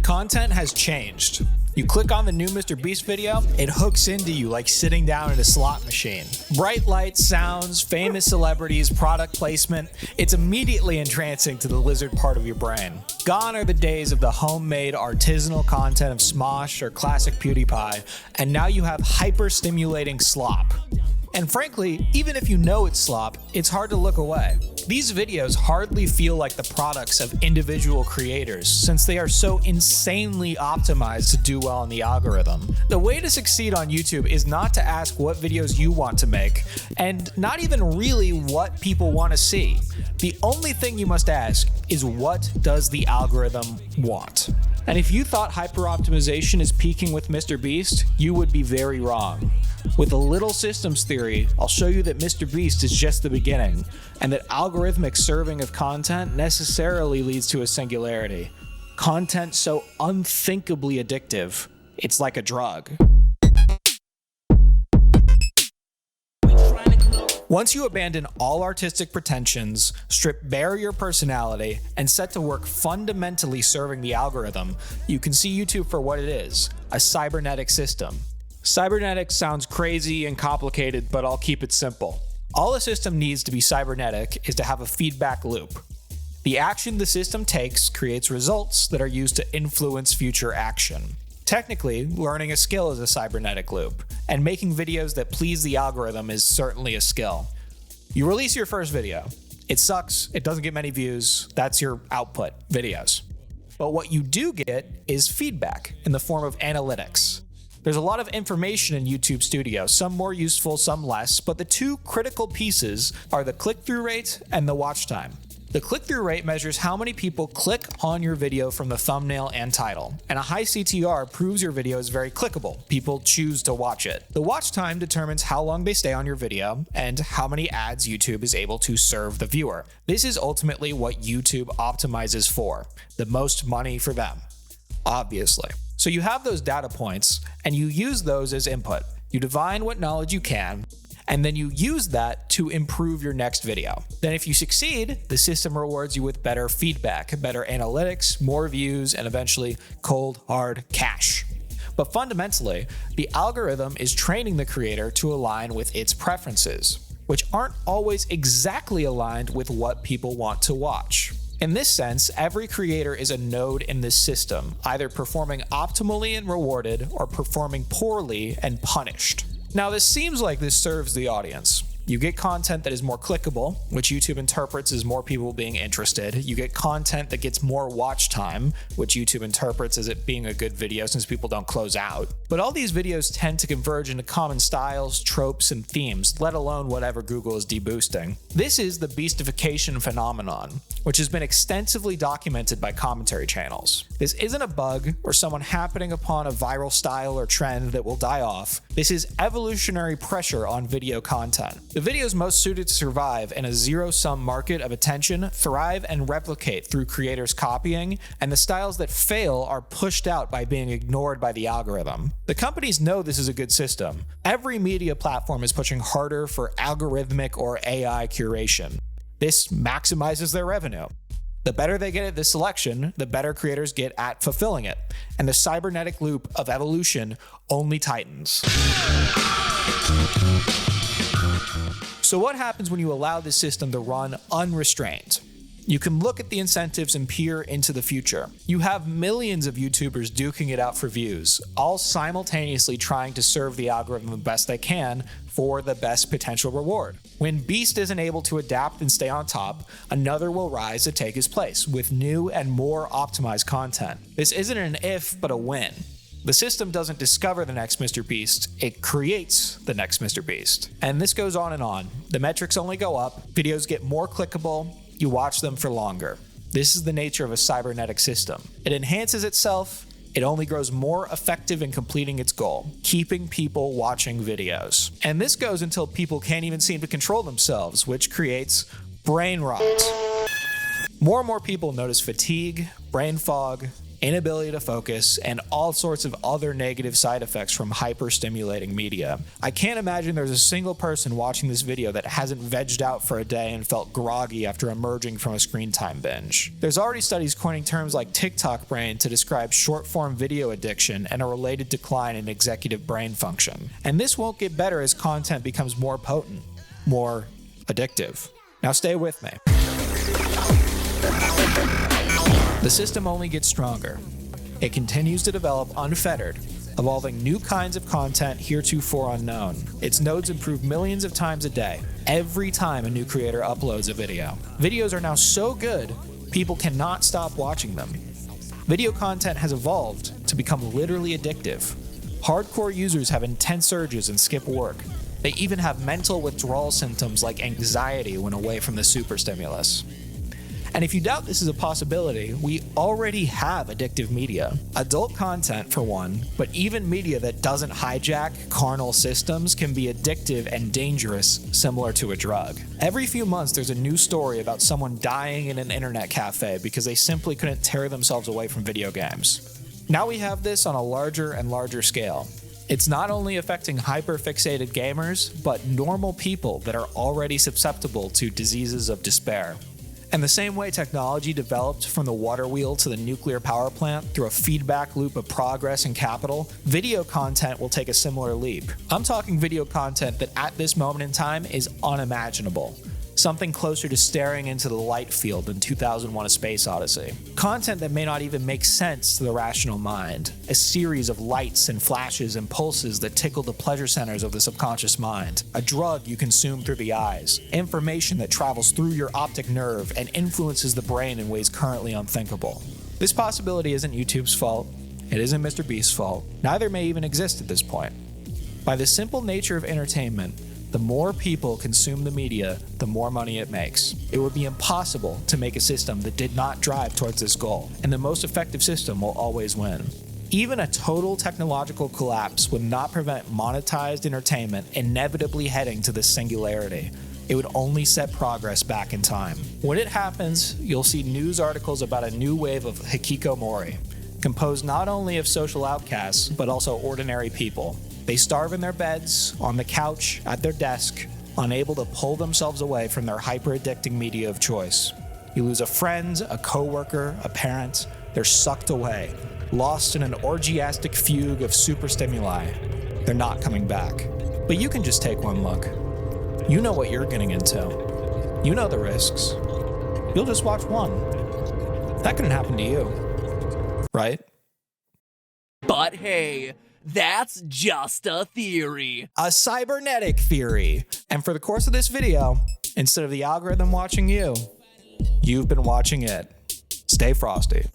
Content has changed. You click on the new MrBeast video, it hooks into you like sitting down at a slot machine. Bright lights, sounds, famous celebrities, product placement, it's immediately entrancing to the lizard part of your brain. Gone are the days of the homemade artisanal content of Smosh or classic PewDiePie, and now you have hyper-stimulating slop. And frankly, even if you know it's slop, it's hard to look away. These videos hardly feel like the products of individual creators, since they are so insanely optimized to do well in the algorithm. The way to succeed on YouTube is not to ask what videos you want to make, and not even really what people want to see. The only thing you must ask is, what does the algorithm want? And if you thought hyper-optimization is peaking with MrBeast, you would be very wrong. With a little systems theory, I'll show you that MrBeast is just the beginning, and that algorithmic serving of content necessarily leads to a singularity. Content so unthinkably addictive, it's like a drug. Once you abandon all artistic pretensions, strip bare your personality, and set to work fundamentally serving the algorithm, you can see YouTube for what it is, a cybernetic system. Cybernetics sounds crazy and complicated, but I'll keep it simple. All a system needs to be cybernetic is to have a feedback loop. The action the system takes creates results that are used to influence future action. Technically, learning a skill is a cybernetic loop, and making videos that please the algorithm is certainly a skill. You release your first video. It sucks, it doesn't get many views, that's your output, videos. But what you do get is feedback in the form of analytics. There's a lot of information in YouTube Studio, some more useful, some less, but the two critical pieces are the click-through rate and the watch time. The click-through rate measures how many people click on your video from the thumbnail and title, and a high CTR proves your video is very clickable. People choose to watch it. The watch time determines how long they stay on your video and how many ads YouTube is able to serve the viewer. This is ultimately what YouTube optimizes for, the most money for them, obviously. So you have those data points, and you use those as input. You divine what knowledge you can, and then you use that to improve your next video. Then if you succeed, the system rewards you with better feedback, better analytics, more views, and eventually cold, hard cash. But fundamentally, the algorithm is training the creator to align with its preferences, which aren't always exactly aligned with what people want to watch. In this sense, every creator is a node in this system, either performing optimally and rewarded, or performing poorly and punished. Now, this seems like this serves the audience. You get content that is more clickable, which YouTube interprets as more people being interested. You get content that gets more watch time, which YouTube interprets as it being a good video since people don't close out. But all these videos tend to converge into common styles, tropes, and themes, let alone whatever Google is deboosting. This is the beastification phenomenon, which has been extensively documented by commentary channels. This isn't a bug or someone happening upon a viral style or trend that will die off. This is evolutionary pressure on video content. The videos most suited to survive in a zero-sum market of attention thrive and replicate through creators copying, and the styles that fail are pushed out by being ignored by the algorithm. The companies know this is a good system. Every media platform is pushing harder for algorithmic or AI curation. This maximizes their revenue. The better they get at this selection, the better creators get at fulfilling it, and the cybernetic loop of evolution only tightens. So what happens when you allow this system to run unrestrained? You can look at the incentives and peer into the future. You have millions of YouTubers duking it out for views, all simultaneously trying to serve the algorithm the best they can for the best potential reward. When Beast isn't able to adapt and stay on top, another will rise to take his place with new and more optimized content. This isn't an if, but a when. The system doesn't discover the next MrBeast, it creates the next MrBeast. And this goes on and on. The metrics only go up, videos get more clickable, you watch them for longer. This is the nature of a cybernetic system. It enhances itself, it only grows more effective in completing its goal, keeping people watching videos. And this goes until people can't even seem to control themselves, which creates brain rot. More and more people notice fatigue, brain fog, inability to focus, and all sorts of other negative side effects from hyper-stimulating media. I can't imagine there's a single person watching this video that hasn't vegged out for a day and felt groggy after emerging from a screen time binge. There's already studies coining terms like TikTok brain to describe short-form video addiction and a related decline in executive brain function. And this won't get better as content becomes more potent, more addictive. Now stay with me. The system only gets stronger. It continues to develop unfettered, evolving new kinds of content heretofore unknown. Its nodes improve millions of times a day, every time a new creator uploads a video. Videos are now so good, people cannot stop watching them. Video content has evolved to become literally addictive. Hardcore users have intense urges and skip work. They even have mental withdrawal symptoms like anxiety when away from the superstimulus. And if you doubt this is a possibility, we already have addictive media. Adult content, for one, but even media that doesn't hijack carnal systems can be addictive and dangerous, similar to a drug. Every few months, there's a new story about someone dying in an internet cafe because they simply couldn't tear themselves away from video games. Now we have this on a larger and larger scale. It's not only affecting hyper-fixated gamers, but normal people that are already susceptible to diseases of despair. And the same way technology developed from the water wheel to the nuclear power plant through a feedback loop of progress and capital, video content will take a similar leap. I'm talking video content that at this moment in time is unimaginable. Something closer to staring into the light field in 2001: A Space Odyssey. Content that may not even make sense to the rational mind. A series of lights and flashes and pulses that tickle the pleasure centers of the subconscious mind. A drug you consume through the eyes. Information that travels through your optic nerve and influences the brain in ways currently unthinkable. This possibility isn't YouTube's fault. It isn't Mr. Beast's fault. Neither may even exist at this point. By the simple nature of entertainment, the more people consume the media, the more money it makes. It would be impossible to make a system that did not drive towards this goal, and the most effective system will always win. Even a total technological collapse would not prevent monetized entertainment inevitably heading to this singularity. It would only set progress back in time. When it happens, you'll see news articles about a new wave of hikikomori, composed not only of social outcasts, but also ordinary people. They starve in their beds, on the couch, at their desk, unable to pull themselves away from their hyper-addicting media of choice. You lose a friend, a coworker, a parent, they're sucked away, lost in an orgiastic fugue of superstimuli. They're not coming back. But you can just take one look. You know what you're getting into. You know the risks. You'll just watch one. That couldn't happen to you. Right? But hey, that's just a theory. A cybernetic theory. And for the course of this video, instead of the algorithm watching you, you've been watching it. Stay frosty.